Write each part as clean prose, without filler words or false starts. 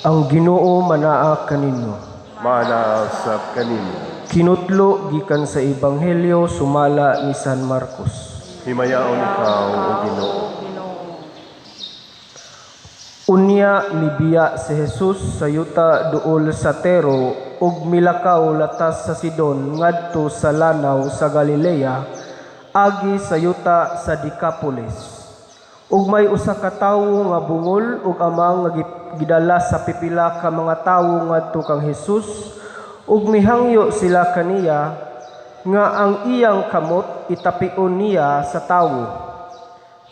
Ang Ginoo manaa kaninyo. Mana sa kaninyo. Kinutlo gikan sa Ebanghelyo sumala ni San Marcos. Himayaon ikaw, O Ginoo. Unya mibiya si Jesus sa yuta duol sa Tero ug milakaw latas sa Sidon ngadto sa lanaw sa Galilea agi sa yuta sa Decapolis. Ug may usa ka tawo nga bungol ug amang nga gidala sa pipila ka mga tawo ngadto kang Jesus ug mihangyo sila kaniya nga ang iyang kamot itapion niya sa tawo.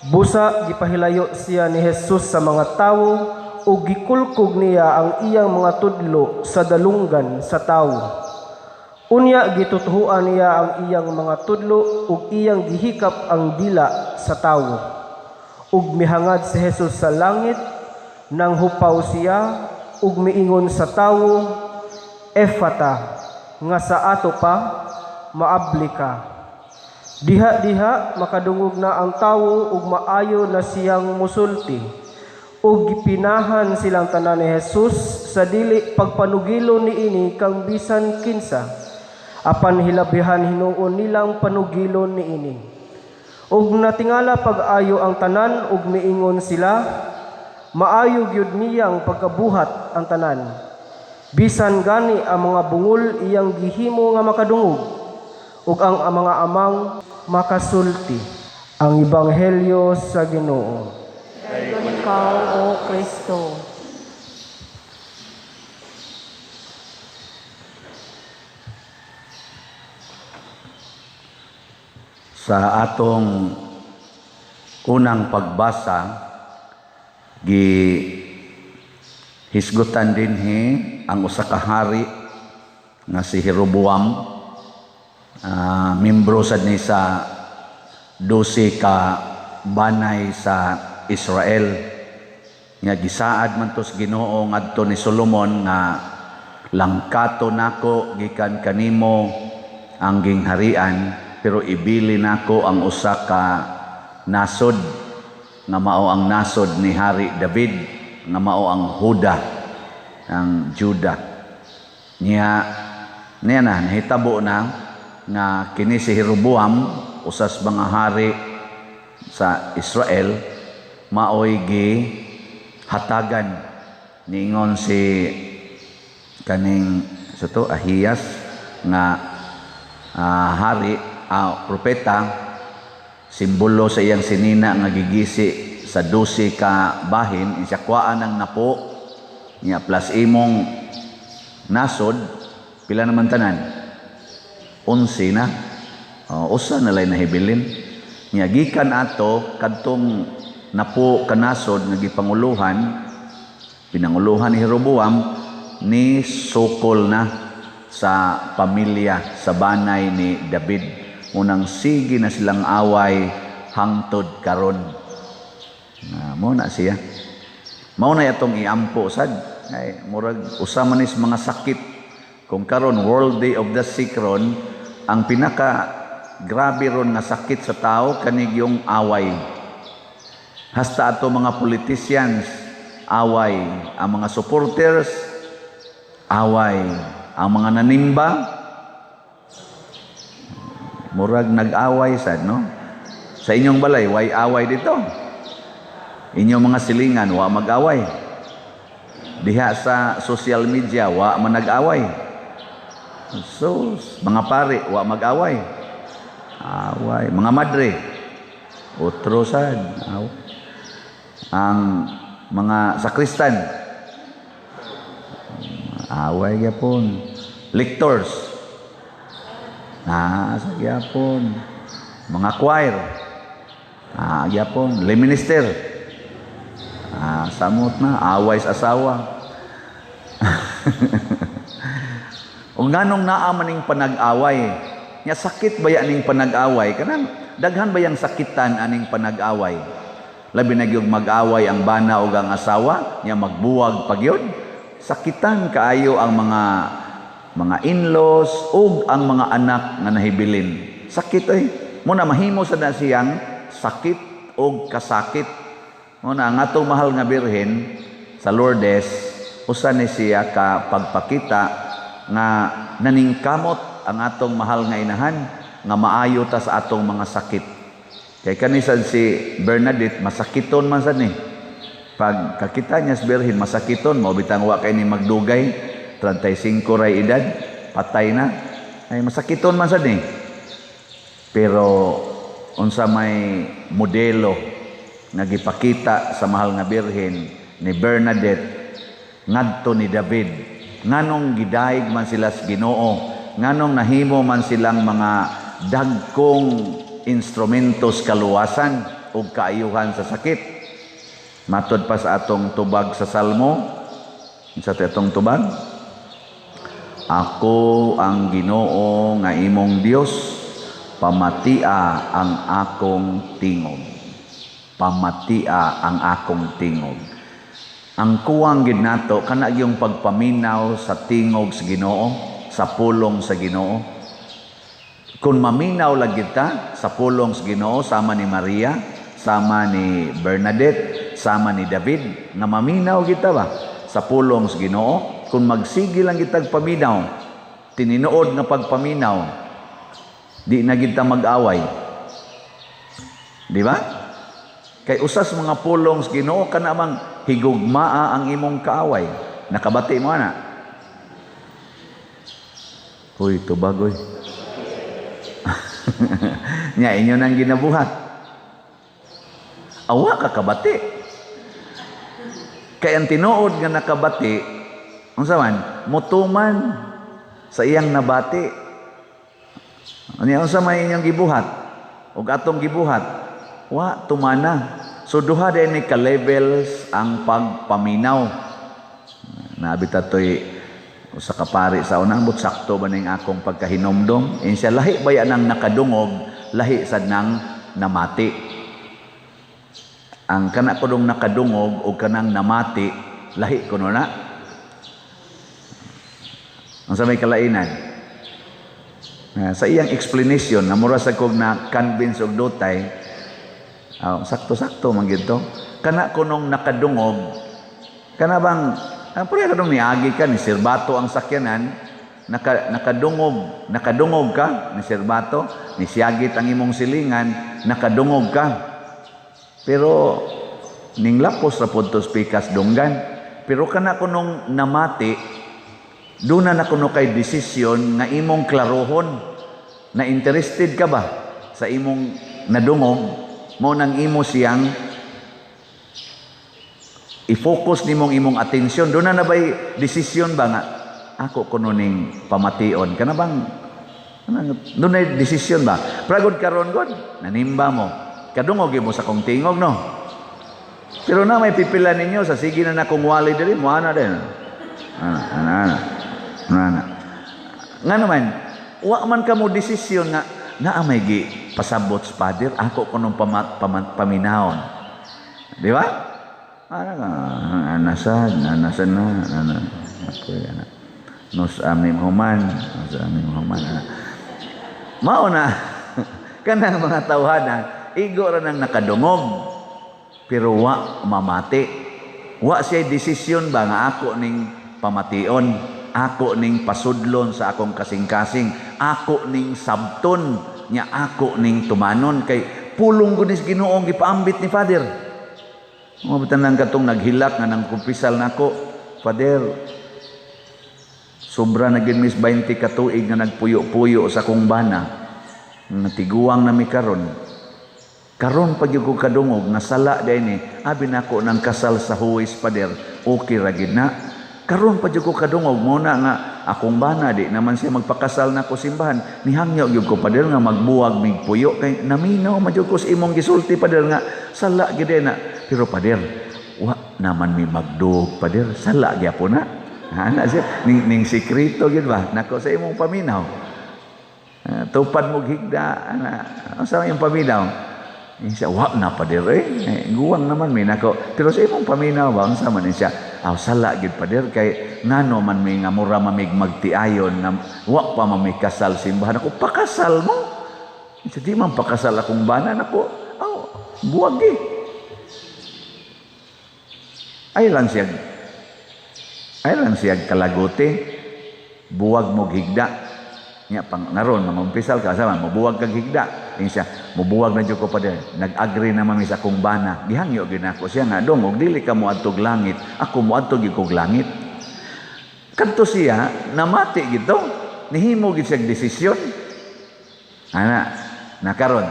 Busa gipahilayo siya ni Jesus sa mga tawo ug gikulkog niya ang iyang mga tudlo sa dalunggan sa tawo. Unya gitutuhuan niya ang iyang mga tudlo ug iyang gihikap ang dila sa tawo. Ug mihangad si Jesus sa langit nang hupaw siya ug miingon sa tawo, Ephata, nga sa ato pa maabli ka. Diha-diha makadungog na ang tawo ug maayo na siyang musulti. Ug gipinahan silang tanan ni Jesus sa dili pagpanugilo niini kang bisan kinsa. Apan hilabihan hinuon nilang panugilon niini. Ug natingala pag-ayo ang tanan ug miingon sila, maayo gyud niyang pagkabuhat ang tanan. Bisan gani ang mga bungol iyang gihimo nga makadungog ug ang mga amang makasulti. Ang Ebanghelyo sa Ginoo. Dayon ikaw, O Kristo. Sa atong unang pagbasa, hisgutan dinhi ang usa ka hari nga si Jeroboam. Membro sad ni sa 12 ka banay sa Israel. Nga gisaad man tos Ginoo ngadto ni Solomon nga langkato nako gikan kanimo ang gingharian pero ibili nako ang usa ka nasod nga mao ang nasod ni Hari David nga mao ang Huda, ang Juda. Niya na nahitabo na nga kini si Jeroboam usas mga hari sa Israel maoy gi hatagan niingon si kaning Ahiyas nga hari propeta, simbolo sa iyang sinina nga gigisi sa 12 ka bahin insakwaan ng napo niya plus imong nasod pila naman tanan 11 na. Usa na lay nahibilin. Nya gikan ato kadtong napo kanasod nga gipanguluhan, pinanguluhan ni Jeroboam ni sukol na sa pamilya sa banay ni David. Unang sige na silang away hangtod karon. Mao na siya. Mao na atong iampo sad. Ay murag usa man is mga sakit. Kung karon World Day of the Sick ron, ang pinaka grabe ron nga sakit sa tao kanig yung away. Hasta ato mga politicians away, ang mga supporters away, ang mga nanimba murag nag-away sad, no? Sa inyong balay way away dito. Inyong mga silingan wa mag-away. Diha sa social media wa man nag-away. So, mga pare, wa mag-away. Away. Mga madre, otro sad. Ang mga sakristan, away gyapon. Lectors, sa gyapon. Mga choir, gyapon. Lay minister, samot na, away sa asawa. Kung nganong naamaning panag-away, nya sakit ba aning panag-away? Kanang daghan ba yang sakitan aning panag-away? Labi na gyud mag-away ang bana ug ang asawa, nya magbuwag pagyud. Sakitan kaayo ang mga in-laws ug ang mga anak nga nahibilin. Sakit muna mahimo sa na siyang sakit ug kasakit. Muna ang atong mahal nga birhen sa Lourdes usa ni siya ka pagpakita nga naningkamot ang atong mahal nga inahan nga maayo ta sa atong mga sakit. Kay kanisan si Bernadette masakiton man sad ni. Pag kakita niya sa birhen masakiton, maubitang wa kay ni magdugay, 35 ray edad, patay na. Ay masakiton man sad ni. Pero unsa may modelo nga gipakita sa mahal nga birhen ni Bernadette ngadto ni David, nganong gidaig man sila sa Ginoo, nganong nahimo man silang mga dagkong instrumentos kaluwasan ug kaayuhan sa sakit. Matod pa sa atong tubag sa Salmo, sa atong tubag, ako ang Ginoo nga imong Dios, pamatia ang akong tingog. Pamatia ang akong tingog. Ang kuwang gid nato kana yung pagpaminaw sa tingog sa Ginoo, sa pulong sa Ginoo. Kung maminaw lang kita sa pulong sa Ginoo sama ni Maria, sama ni Bernadette, sama ni David, nga maminaw kita ba sa pulong sa Ginoo? Kung magsige lang kitag paminaw, tininuod nga pagpaminaw, di na kita mag-away. Di ba? Kay usas mga pulong sa Ginoo kana mang higugmaa ang imong kaaway. Nakabati mo ana. Hoy, tubagoy. Nya inyo nang ginabuhat. Awa ka kabati. Kay ang tinuod nga nakabati, unsa man, mutuman sa iyang nabati. Ano unsa may inyong gibuhat? Ug atong gibuhat, wa tumana. So duha din ni ka-levels ang pagpaminaw. Nabita to'y usa ka pari sa unang but sakto ba ning akong pagkahinomdom? Insya lahi ba yan ang nakadungog, lahi sad nang namati. Ang kana ko dong nakadungog o kanang namati, lahi ko na. Ang sa may kalainan. Sa iyang explanation, namura sa kog na convince og dutay, sakto-sakto man gito. Kana ko nung nakadungog, kana bang, pwede ka nung niagi ka, ni Sirbato ang sakyanan, nakadungog ka, ni Sirbato, ni Siagit ang imong silingan, nakadungog ka. Pero ning lapos ra pudtos pikas dunggan. Pero kana kunong namati, doon na kuno kay desisyon nga imong klarohon na interested ka ba sa imong nadungog, mo nang imo siyang i-focus nimong imong atensyon. Doon na bay desisyon ba nga ako kuno ning pamation kana bang doon na desisyon ba pragod karon god nanimba mo kadungog mo sa kong tingog, no? Pero na may pipila ninyo, sa sige na kung wali diri, muana din. Nga naman, wa man ka mo desisyon nga, may gi pasabot sa pader, ako kunong paminahon. Di ba? Nasad na. Nos amim human. Mauna, kanang mga tawhana, igo ra nang nakadungog pero wa mamati. Wa siya desisyon ba nga ako ning pamation, ako ning pasudlon sa akong kasing-kasing, ako ning sabton nya, ako ning tumanon kay pulong gunis Ginoo gipaambit ni Father. Mabitan lang katong naghilak nga nang kumpisal nako, Father, sobra na gid mis 20 ka tuig nga nagpuyo-puyo sa kong bana. Natiguang na mi karon pag yung kadungog nasala din abi nako nang kasal sa huwis pader, okay ra gid na. Karon pag yung kadungog mo na nga akong bana di naman siya magpakasal nako simbahan, nihangyo gyud ko pader nga magbuwag mig puyo kay naminaw madyo ko sa imong gisulti pader nga sala gid na. Pero pader wa naman mi magduog pader, sala gyapon na. Ana siya ning sekreto gid ba nako sa imong paminaw. Tupad mo higda ana asa yung paminaw. Siya wa na pader guwang naman mi nako. Pero sa imong paminaw ba unsa man siya? Sala gid pader kay ngano man mi nga mura mamig magtiayon na wa pa mamig kasal simbahan ako pakasal mo. Isa di man pakasal akong bana nako. Buwag ay lang siya Ay lang siya kalaguti, buwag mo higda. Nya pang naron mamumpisal ka sama mubuwag kag higda. Ing siya, mubuwag na jud ko pa din. Nag-agree naman mi sa akong bana. Gihangyo gyud nako siya nga dong og dili ka moadtog langit, ako moadtog gyud kog langit. Kadto siya namati gito, nihimo gid siya desisyon. Ana, nakaron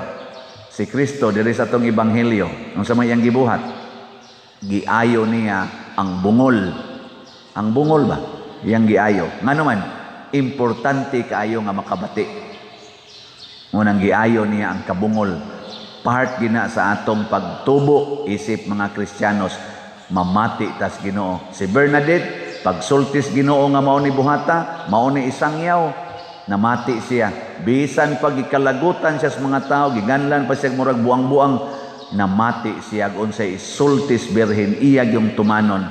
si Kristo diri sa atong ebanghelyo, unsa may iyang gibuhat? Giayo niya ang bungol. Ang bungol ba? Iyang giayo. Ngano man? Importante kaayo nga makabati. Unang giayo niya ang kabungol. Part gina sa atong pagtubo isip mga Kristiyanos, mamati tas Ginoo. Si Bernadette pagsultis Ginoo nga mao ni buhata, mao ni isangyaw, namati siya. Bisan pag ikalagutan siya sa mga tao, giganlan pa siya murag buang-buang, namati siya unsay isultis birhen iya yung tumanon.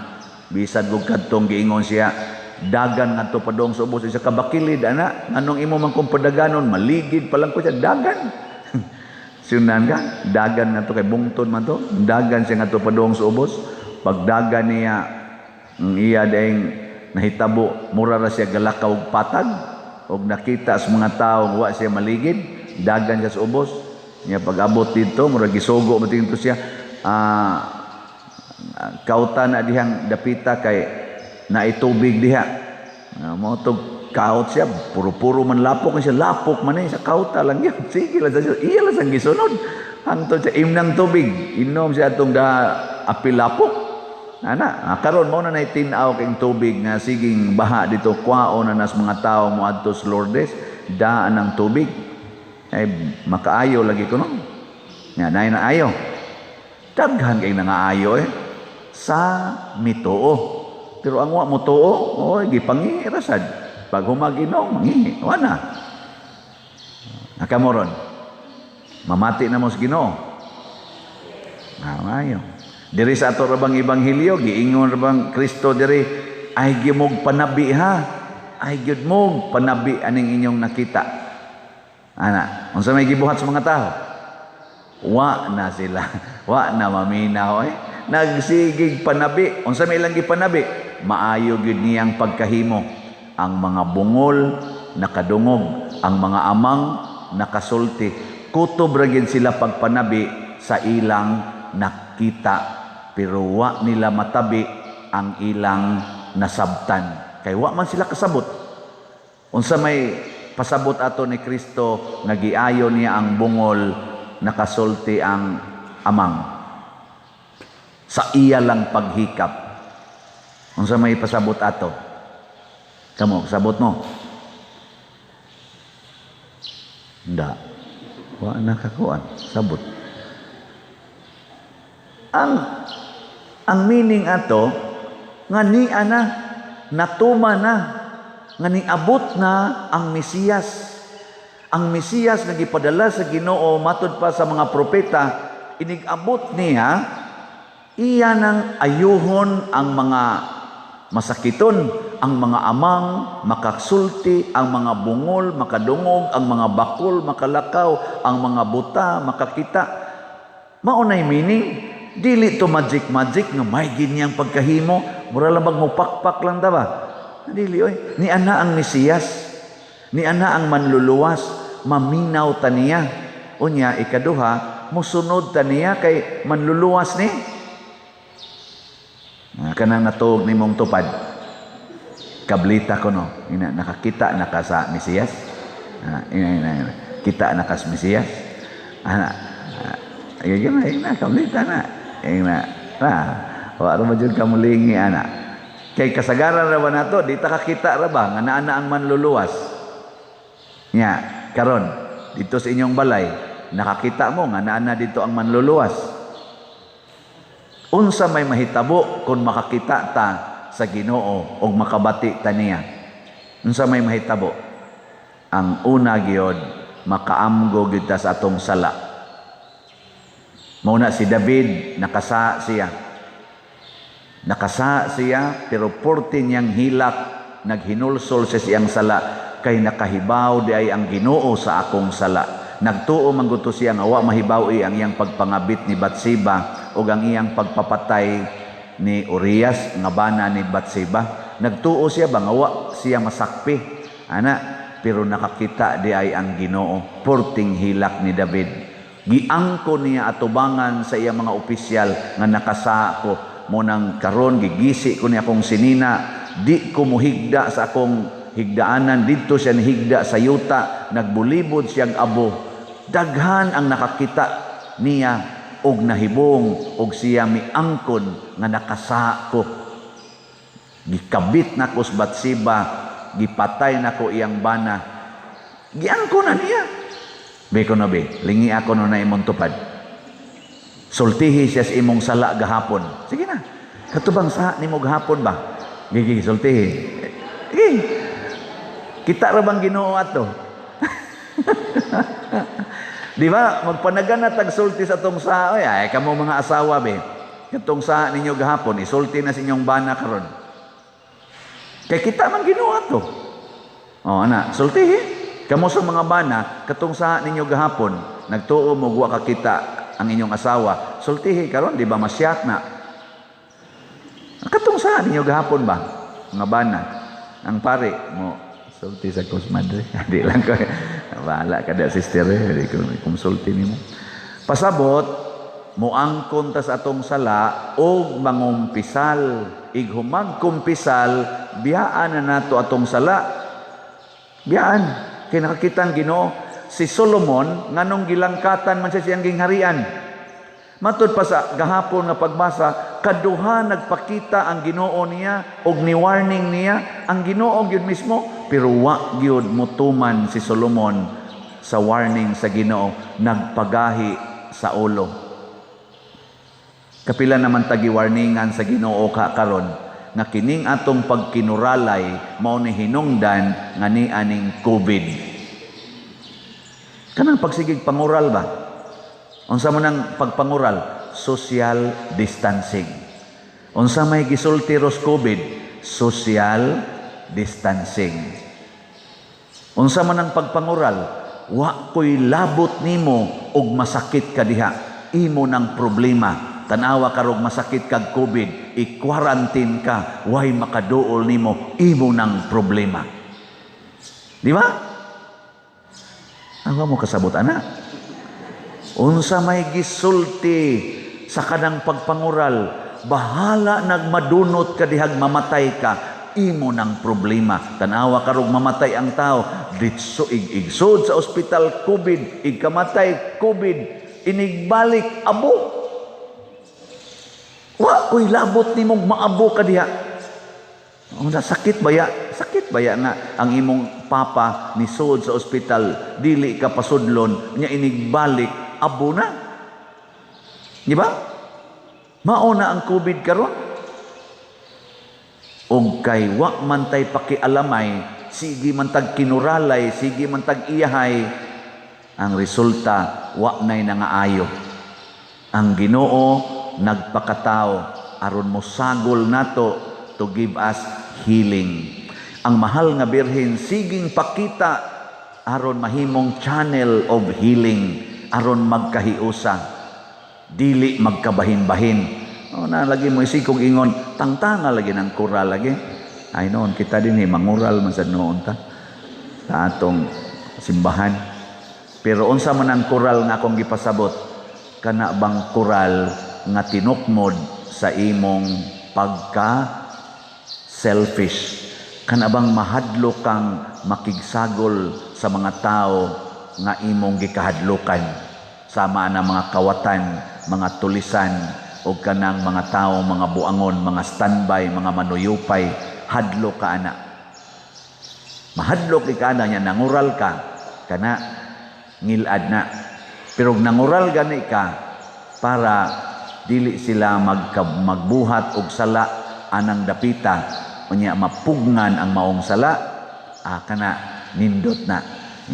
Bisan gug kadtong giingon siya, dagan ngadto padong sa ubos sa kabakilid ana, nganong imo man kung padaganon, maligid pa lang ko siya dagan. Sunan ka, dagan ngadto kay bungton man to, dagan siya ngadto padong sa ubos. Pagdagan niya iya daing nahitabo, mura ra siya galakaw og patag, og nakita sa mga tawo wa siya maligid, dagan siya sa ubos. Nya pag-abot dito, mura gisugo mating to siya. Kautan na dihang dapita kay naitubig diha. Mo to kaut siya, puro-puro man lapok siya, lapok man sa kauta lang yun. Sige lang siya, iya lang sang gisunod. Hangtod siya imnang tubig, inom siya atong da apilapok. Ana, karon mo na naitinaw kay tubig nga siging baha dito kwaon na nas mga tawo mo adto sa Lourdes, daan ng tubig. Ay makaayo lagi ko no. Nya nay na ayo. Daghan kay nangaayo sa mituo. Pero ang wa mo tuo, oy gipangirasad. Pag humaginom, mangihi, wala. Nakamoron. Mamati na mo sa Ginoo. Ayo. Diri sa ato rabang ebanghelyo, giingon rabang Kristo diri, ay gimog panabi ha. Ay gyud mo panabi aning inyong nakita. Ana, unsa may gibuhat sa mga tao? Wa na sila. Wa na maminaw nagsigig panabi. Unsa may ilang gipanabi? Maayo gyud niyang pagkahimo. Ang mga bungol nakadungog, ang mga amang nakasulti. Kutob ra gyud sila pagpanabi sa ilang nakita. Pero wa nila matabi ang ilang nasabtan. Kay wa man sila kasabot. Unsa may pasabot ato ni Kristo nga giayo niya ang bungol, nakasulti ang amang. Sa iya lang paghikap. Unsa may pasabot ato? Kamo, sabot mo? Nda. Wa nakakuan. Sabot. Ang meaning ato, nga ni ana, natuma na, nga niabot na ang Mesiyas. Ang Mesiyas nga gipadala sa Ginoo matud pa sa mga propeta, inigabot niya, iya nang ayuhon ang mga masakiton, ang mga amang makasulti, ang mga bungol makadungog, ang mga bakol makalakaw, ang mga buta makakita. Maunay meaning, dili to magic nga may ginyang pagkahimo, mura lang mo pakpak lang ta ba? Dili oy, ni ana ang Mesiyas, ni ana ang manluluwas, maminaw ta niya. Unya ikaduha, musunod ta niya kay manluluwas ni. Kanang natuog nimong tupad. Kablita ko no, ina nakakita na ka sa Mesiyas. Ina kita na ka sa Mesiyas. Ina kablita na. Wa ra majud ka mulingi ana. Kay kasagaran ra ba nato, di ta kakita ra ba nga naa ang manluluwas. Nya, karon dito sa inyong balay, nakakita mo nga naa dito ang manluluwas. Unsa may mahitabo kung makakita ta sa Ginoo og makabati ta niya? Unsa may mahitabo? Ang una gyud makaamgo gyud ta sa atong sala. Muna si David, nakasa siya, pero porte niyang hilak, naghinulsol sa siyang sala, kay nakahibaw di ay ang Ginoo sa akong sala. Nagtuo mangguto siya nga wa mahibaw ang iyang pagpangabit ni Batseba o ang iyang pagpapatay ni Urias nga bana ni Batseba. Nagtuo siya ba nga wa siya masakpi. Ana, pero nakakita di ay ang Ginoo. Porting hilak ni David. Giangko niya atubangan sa iya mga opisyal nga nakasa ko. Munang karon gigisi ko niya akong sinina. Di ko muhigda sa akong higdaanan. Dito siya nihigda sa yuta. Nagbulibod siyang abo. Daghan ang nakakita niya og nahibong og siya miangkon nga nakasa ko. Gikabit na ko sa Batsiba. Gipatay na ko iyang bana. Giangko na niya. Beko na be, lingi ako no na imong tupad. Sultihi siya sa imong sala gahapon. Sige na. Katubang sa nimo gahapon ba? Gigi, sultihi. Gigi. Kita ra bang Ginoo ato? Di ba? Magpanagan na tag-sulti sa tong sa. Ay, kamo mga asawa be. Katong sa ninyo gahapon, isulti na sa inyong bana karon. Kay kita man Ginoo ato. Oh, ana, sultihi. Kamo sa mga bana, katong sa ninyo gahapon, nagtuo mo wa ka kita ang inyong asawa, sultihi karon di ba masyak na? Katong sa ninyo gahapon ba? Mga bana, ang pare mo sulti sa kusmadre. Di lang ko. Bahala ka da sister, di ko kumsulti nimo. Pasabot muangkon ta sa atong sala og mangumpisal. Ighumag kumpisal, biyaan na nato atong sala. Biyaan. Kaya nakakita ang Ginoo, si Solomon, nganong gilangkatan man siya siyang gingharian. Matod pa sa gahapon nga pagbasa, kaduha nagpakita ang Ginoo niya, og ni-warning niya, ang Ginoo yun mismo, pero wa gyud mutuman si Solomon sa warning sa Ginoo, nagpagahi sa ulo. Kapila naman tagi-warningan sa Ginoo karon nga kining atong pagkinuralay mao ni hinungdan nga ni aning COVID. Kanang pagsigig pangural ba? Unsa man ang pagpangural? Social distancing. Unsa may gisulti ros COVID? Social distancing. Unsa man ang pagpangural? Wa ko'y labot nimo og masakit ka diha. Imo ng problema. Tanawa karog masakit kag COVID, i-quarantine ka, way makaduol nimo, imo ng problema. Di ba? Ang mo kasabot ana. Unsa may gisulti sa kanang pagpangural, bahala nagmadunot ka dihag mamatay ka, imo ng problema. Tanawa karog mamatay ang tao, ditso igsod sa ospital COVID, igkamatay COVID, inigbalik abo. Wa ko'y labot ni mong maabo ka diha. Sakit baya? Sakit baya nga ang imong papa ni sud sa ospital, dili ka pasudlon, nya inigbalik, abo na. Di ba? Mao na ang COVID karon. Og kay wa man tay pakialamay, sige man tag kinuralay, sige man tag iyahay, ang resulta wa nay nangaayo. Ang Ginoo nagpakatao aron mo sagol nato to give us healing. Ang mahal nga birhen siging pakita aron mahimong channel of healing, aron magkahiusa, dili magkabahin-bahin. Na lagi mo isikong ingon, tangtanga lagi ng kural lagi. Ay noon kita din mangural man sa noon ta sa atong simbahan. Pero unsa man ang kural nga akong gipasabot, kana bang kural nga tinukmod sa imong pagka-selfish. Kanabang mahadlo kang makigsagol sa mga tao nga imong gikahadlokan. Sama na mga kawatan, mga tulisan, o kanang mga tao, mga buangon, mga standby, mga manuyupay, hadlo ka ana. Mahadlo ka ana niya, nangural ka, kana ngilad na. Pero nangural gani ka para dili sila magbuhat og sala anang dapita, unya mapugngan ang maong sala, kana nindot na.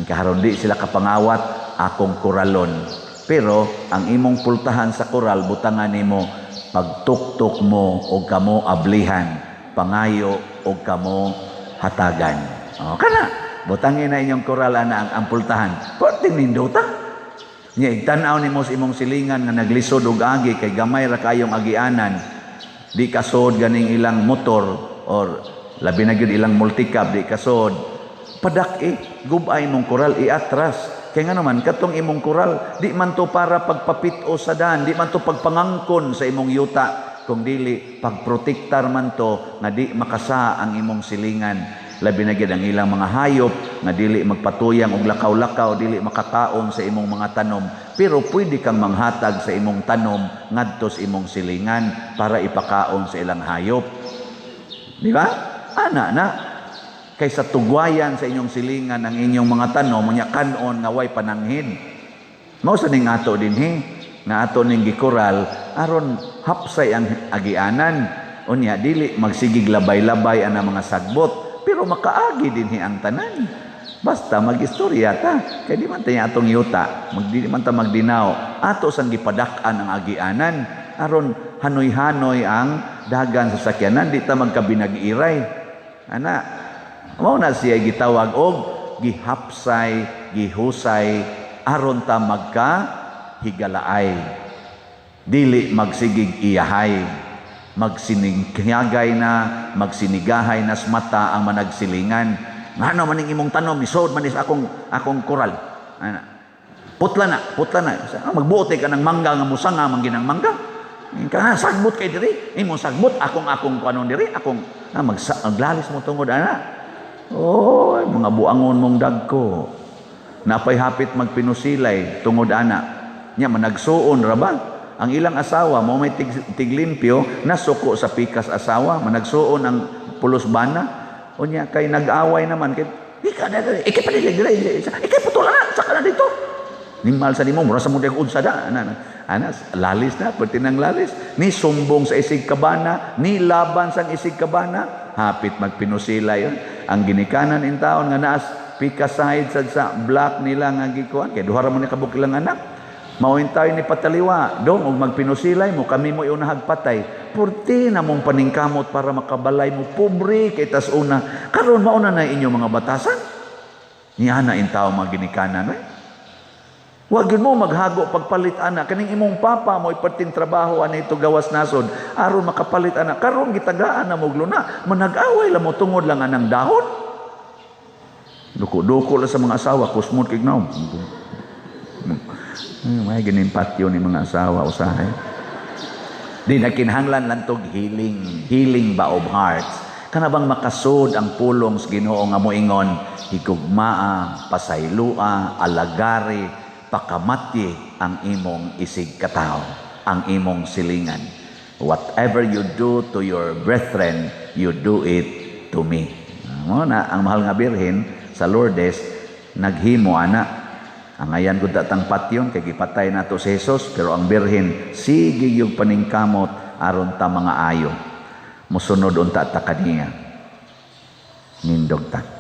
Kaharon di sila kapangawat akong kuralon. Pero ang imong pultahan sa kural, butangan nimo pagtuktok mo og kamo ablihan, pangayo og kamo hatagan. Kana butangin na inyong kural ana ang pultahan. Perting nindota. Nya igtan-aw nimo sa imong silingan nga naglisod og agi kay gamay ra kayong agianan. Di kasod ganing ilang motor or labi na gyud ilang multicab di kasod padak gubay mong koral iatras. Kaya nga naman, katong imong koral, di man to para pagpapito sa daan, di man to pagpangangkon sa imong yuta, kung dili, pagprotektar man to, nga di makasa ang imong silingan. Labi na gyud ang ilang mga hayop, nga dili magpatuyang og lakaw-lakaw, dili makakaon sa imong mga tanom, pero pwede kang manghatag sa imong tanom, ngadto sa imong silingan, para ipakaon sa ilang hayop. Di ba? Ana na. Kaysa tugwayan sa inyong silingan ang inyong mga tanom, mga kanon nga way pananghid. Mao sa ning ato dinhi, nga ato ning gikoral aron hapsay ang agianan. Unya dili magsigig labay-labay ana mga sagbot, pero makaagi dinhi ang tanan. Basta magistorya ta, kay di man tayo atong yuta, di man ta magdinaw. Ato sang gipadak-an ang agianan aron hanoy-hanoy ang dagan sa sakyanan, di ta magkabinag-iray. Ana, mao na siya gitawag og gihapsay, gihusay aron ta magka higalaay. Dili magsigig iyahay, magsinigagay na, magsinigahay nas mata ang managsilingan. Ngano man ning imong tanom isod man is akong koral. Ana. Putla na. Magbuote ka ng mangga nga musanga man ginang mangga. Kana sagbot kay diri, imong sagbot akong kuanon diri, akong maglalis mo tungod ana. Oy, mga buangon mong dagko. Napay hapit magpinusilay tungod ana. Nya managsuon ra ba? Ang ilang asawa mo may tiglimpyo nasuko sa pikas asawa, managsuon ang pulos bana. Unya kay nag-away naman kay ika pa dili. Ikay putol na saka na dito. Nimal sa nimo mura sa mo deg unsa da ana lalis na pati nang lalis ni sumbong sa isig kabana ni laban sang isig kabana hapit magpinusilay yon. Ang ginikanan in taon nga naas pika side sa black nila nga gikuan kay duha ra man ni kabukilang anak mauin tayo ni pataliwa dong og magpinusilay mo kami mo iunahag patay purti na mong paningkamot para makabalay mo pobre kay tas una karon mauna na inyo mga batasan niya na in taon mga ginikanan Wag yun mo maghago pagpalit ana kaning imong papa mo ipating trabaho ana ito gawas nasod aron makapalit ana karon gitagaan na mo luna manag-away la mo tungod lang anang dahon duko-duko la sa mga asawa kusmod kay gnaw may ganin patyo ni mga asawa usahay di nakinhanglan lang tog healing ba of hearts kana bang makasud ang pulong sa Ginoo nga moingon higugmaa pasaylua alagari pakamati ang imong isig katao, ang imong silingan. Whatever you do to your brethren, you do it to me. Na ang mahal nga birhen sa Lourdes, naghimo ana. Ang ayan gud datang patyon kay gipatay nato si Jesus, pero ang birhen sige yung paningkamot aron ta mga ayo. Musunod unta ta kaniya. Nindog ta.